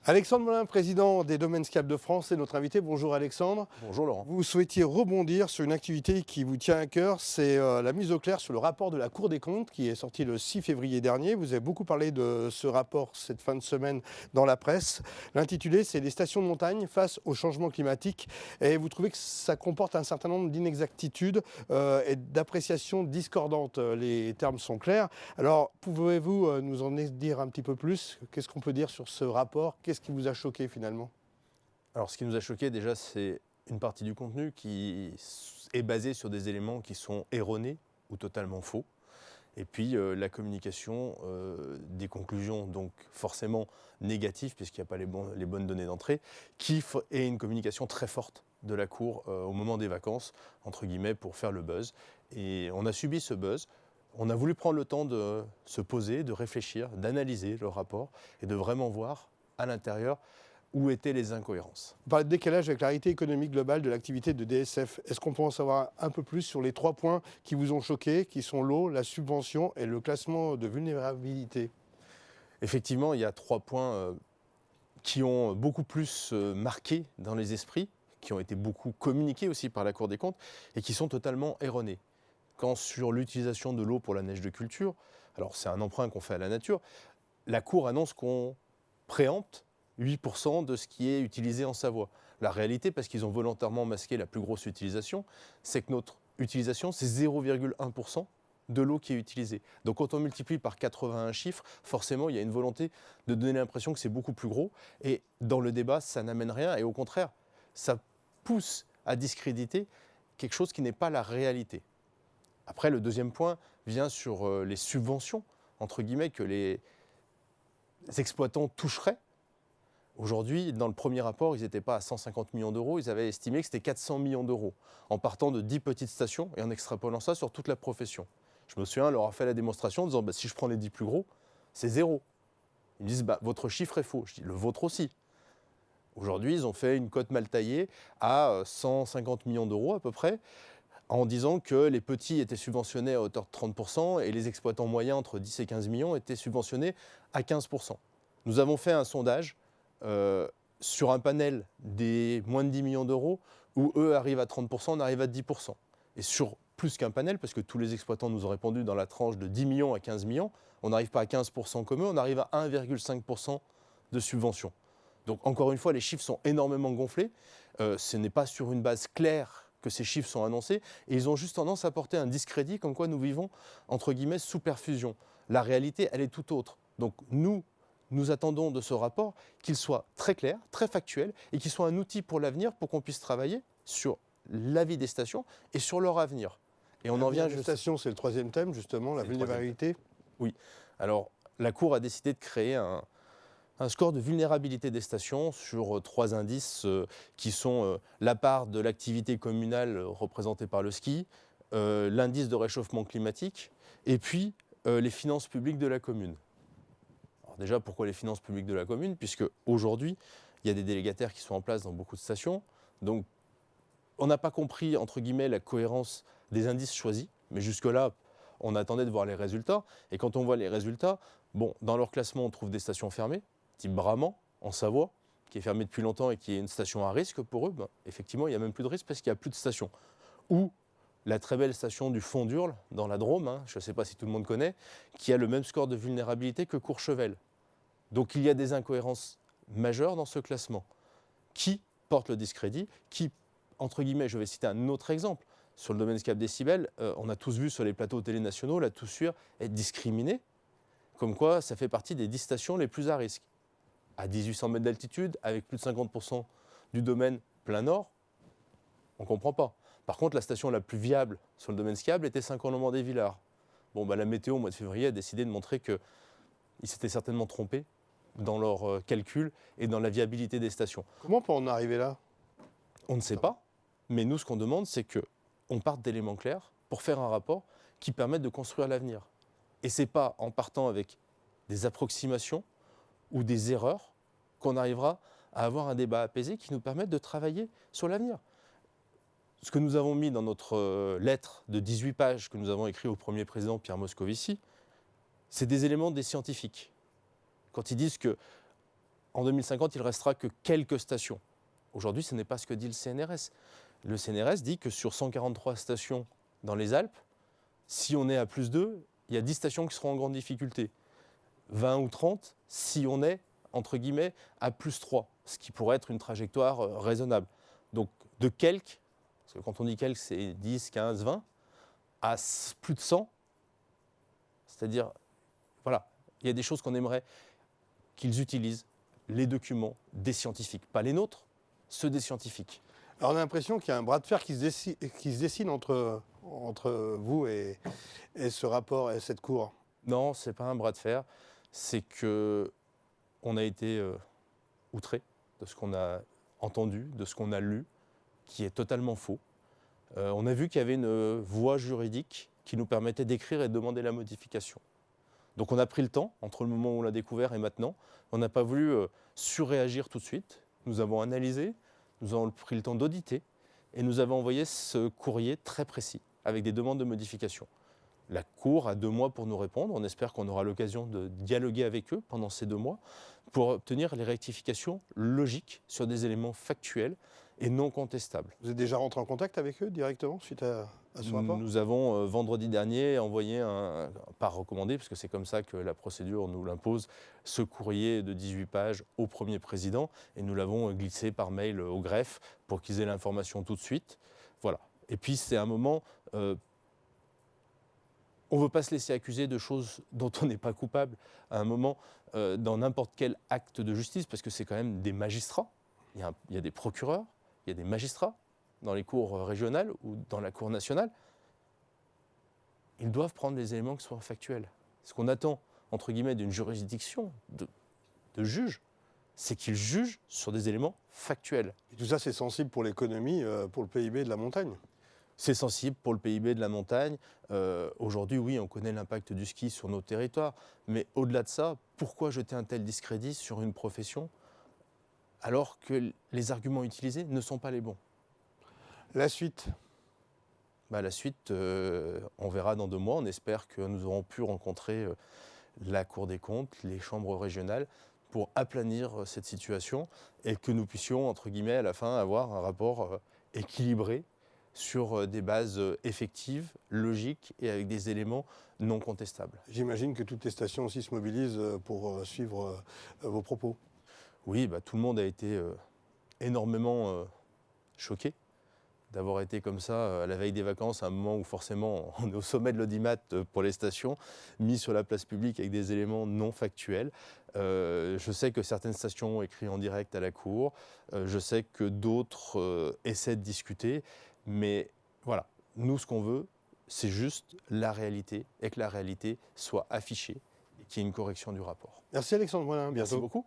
Alexandre Molin, président des Domaines Scap de France, est notre invité. Bonjour Alexandre. Bonjour Laurent. Vous souhaitiez rebondir sur une activité qui vous tient à cœur, c'est la mise au clair sur le rapport de la Cour des comptes qui est sorti le 6 février dernier. Vous avez beaucoup parlé de ce rapport cette fin de semaine dans la presse. L'intitulé, c'est les stations de montagne face au changement climatique. Et vous trouvez que ça comporte un certain nombre d'inexactitudes et d'appréciations discordantes. Les termes sont clairs. Alors, pouvez-vous nous en dire un petit peu plus? Qu'est-ce qu'on peut dire sur ce rapport? Qu'est-ce qui vous a choqué finalement? Alors ce qui nous a choqué déjà, c'est une partie du contenu qui est basée sur des éléments qui sont erronés ou totalement faux. Et puis la communication des conclusions, donc forcément négatives, puisqu'il n'y a pas les bonnes données d'entrée, qui est une communication très forte de la Cour au moment des vacances, entre guillemets, pour faire le buzz. Et on a subi ce buzz. On a voulu prendre le temps de se poser, de réfléchir, d'analyser le rapport et de vraiment voir à l'intérieur où étaient les incohérences. Vous parlez de décalage avec la réalité économique globale de l'activité de DSF. Est-ce qu'on peut en savoir un peu plus sur les 3 points qui vous ont choqué, qui sont l'eau, la subvention et le classement de vulnérabilité? Effectivement, il y a 3 points qui ont beaucoup plus marqué dans les esprits, qui ont été beaucoup communiqués aussi par la Cour des comptes et qui sont totalement erronés. Quand sur l'utilisation de l'eau pour la neige de culture, alors c'est un emprunt qu'on fait à la nature, la Cour annonce qu'on préempte 8% de ce qui est utilisé en Savoie. La réalité, parce qu'ils ont volontairement masqué la plus grosse utilisation, c'est que notre utilisation, c'est 0,1% de l'eau qui est utilisée. Donc quand on multiplie par 81 chiffres, forcément, il y a une volonté de donner l'impression que c'est beaucoup plus gros. Et dans le débat, ça n'amène rien. Et au contraire, ça pousse à discréditer quelque chose qui n'est pas la réalité. Après, le deuxième point vient sur les subventions, entre guillemets, que les exploitants toucheraient. Aujourd'hui, dans le premier rapport, ils n'étaient pas à 150 millions d'euros, ils avaient estimé que c'était 400 millions d'euros, en partant de 10 petites stations et en extrapolant ça sur toute la profession. Je me souviens, on leur a fait la démonstration en disant si je prends les 10 plus gros, c'est zéro. Ils me disent votre chiffre est faux. Je dis le vôtre aussi. Aujourd'hui, ils ont fait une cote mal taillée à 150 millions d'euros à peu près, en disant que les petits étaient subventionnés à hauteur de 30% et les exploitants moyens entre 10 et 15 millions étaient subventionnés à 15%. Nous avons fait un sondage sur un panel des moins de 10 millions d'euros où eux arrivent à 30%, on arrive à 10%. Et sur plus qu'un panel, parce que tous les exploitants nous ont répondu dans la tranche de 10 millions à 15 millions, on n'arrive pas à 15% comme eux, on arrive à 1,5% de subvention. Donc encore une fois, les chiffres sont énormément gonflés. Ce n'est pas sur une base claire que ces chiffres sont annoncés et ils ont juste tendance à porter un discrédit comme quoi nous vivons, entre guillemets, sous perfusion. La réalité, elle est tout autre. Donc nous attendons de ce rapport qu'il soit très clair, très factuel et qu'il soit un outil pour l'avenir pour qu'on puisse travailler sur la vie des stations et sur leur avenir. Et on en vient Les stations, c'est le 3e thème, justement, la vulnérabilité. Oui. Alors, la Cour a décidé de créer un score de vulnérabilité des stations sur 3 indices qui sont la part de l'activité communale représentée par le ski, l'indice de réchauffement climatique et puis les finances publiques de la commune. Déjà, pourquoi les finances publiques de la commune? Puisque aujourd'hui, il y a des délégataires qui sont en place dans beaucoup de stations. Donc, on n'a pas compris, entre guillemets, la cohérence des indices choisis. Mais jusque-là, on attendait de voir les résultats. Et quand on voit les résultats, bon, dans leur classement, on trouve des stations fermées, type Bramant, en Savoie, qui est fermée depuis longtemps et qui est une station à risque pour eux. Ben, effectivement, il n'y a même plus de risque parce qu'il n'y a plus de stations. Ou la très belle station du Fond d'Urle, dans la Drôme, je ne sais pas si tout le monde connaît, qui a le même score de vulnérabilité que Courchevel. Donc il y a des incohérences majeures dans ce classement. Qui porte le discrédit? Qui, entre guillemets, je vais citer un autre exemple, sur le domaine Scap Décibel, on a tous vu sur les plateaux télé nationaux la Toussuire être discriminée, comme quoi ça fait partie des 10 stations les plus à risque. À 1800 mètres d'altitude, avec plus de 50% du domaine plein nord, on ne comprend pas. Par contre, la station la plus viable sur le domaine skiable était Saint-Colomban-des-Villars. Bon, la météo, au mois de février, a décidé de montrer qu'ils s'étaient certainement trompés dans leurs calculs et dans la viabilité des stations. Comment peut-on en arriver là? On ne sait pas, mais nous, ce qu'on demande, c'est qu'on parte d'éléments clairs pour faire un rapport qui permette de construire l'avenir. Et ce n'est pas en partant avec des approximations ou des erreurs qu'on arrivera à avoir un débat apaisé qui nous permette de travailler sur l'avenir. Ce que nous avons mis dans notre lettre de 18 pages que nous avons écrit au premier président Pierre Moscovici, c'est des éléments des scientifiques. Quand ils disent que en 2050, il ne restera que quelques stations. Aujourd'hui, ce n'est pas ce que dit le CNRS. Le CNRS dit que sur 143 stations dans les Alpes, si on est à +2, il y a 10 stations qui seront en grande difficulté. 20 ou 30 si on est, entre guillemets, à +3, ce qui pourrait être une trajectoire raisonnable. Donc de quelques, parce que quand on dit quelques, c'est 10, 15, 20, à plus de 100, c'est-à-dire, voilà, il y a des choses qu'on aimerait qu'ils utilisent, les documents des scientifiques, pas les nôtres, ceux des scientifiques. Alors on a l'impression qu'il y a un bras de fer qui se dessine entre vous et ce rapport et cette cour. Non, ce n'est pas un bras de fer, c'est qu'on a été outré de ce qu'on a entendu, de ce qu'on a lu, qui est totalement faux. On a vu qu'il y avait une voie juridique qui nous permettait d'écrire et de demander la modification. Donc on a pris le temps, entre le moment où on l'a découvert et maintenant. On n'a pas voulu surréagir tout de suite. Nous avons analysé, nous avons pris le temps d'auditer et nous avons envoyé ce courrier très précis avec des demandes de modification. La Cour a 2 mois pour nous répondre. On espère qu'on aura l'occasion de dialoguer avec eux pendant ces 2 mois pour obtenir les rectifications logiques sur des éléments factuels et non contestables. Vous êtes déjà rentré en contact avec eux directement suite à ce rapport ? Nous avons vendredi dernier envoyé par recommandé, parce que c'est comme ça que la procédure nous l'impose, ce courrier de 18 pages au Premier président et nous l'avons glissé par mail au greffe pour qu'ils aient l'information tout de suite. Voilà. Et puis c'est un moment... on ne veut pas se laisser accuser de choses dont on n'est pas coupable à un moment dans n'importe quel acte de justice, parce que c'est quand même des magistrats, il y a des procureurs, il y a des magistrats dans les cours régionales ou dans la cour nationale. Ils doivent prendre des éléments qui soient factuels. Ce qu'on attend, entre guillemets, d'une juridiction, de juge, c'est qu'ils jugent sur des éléments factuels. Et tout ça, c'est sensible pour l'économie, pour le PIB de la montagne. C'est sensible pour le PIB de la montagne. Aujourd'hui, oui, on connaît l'impact du ski sur nos territoires. Mais au-delà de ça, pourquoi jeter un tel discrédit sur une profession alors que les arguments utilisés ne sont pas les bons? La suite? La suite, on verra dans 2 mois. On espère que nous aurons pu rencontrer la Cour des comptes, les chambres régionales, pour aplanir cette situation et que nous puissions, entre guillemets, à la fin, avoir un rapport équilibré sur des bases effectives, logiques et avec des éléments non contestables. J'imagine que toutes les stations aussi se mobilisent pour suivre vos propos. Oui, tout le monde a été énormément choqué d'avoir été comme ça à la veille des vacances, à un moment où forcément on est au sommet de l'audimat pour les stations, mis sur la place publique avec des éléments non factuels. Je sais que certaines stations ont écrit en direct à la Cour, je sais que d'autres essaient de discuter, mais voilà, nous ce qu'on veut, c'est juste la réalité et que la réalité soit affichée et qu'il y ait une correction du rapport. Merci Alexandre Moulin, bientôt. Merci beaucoup.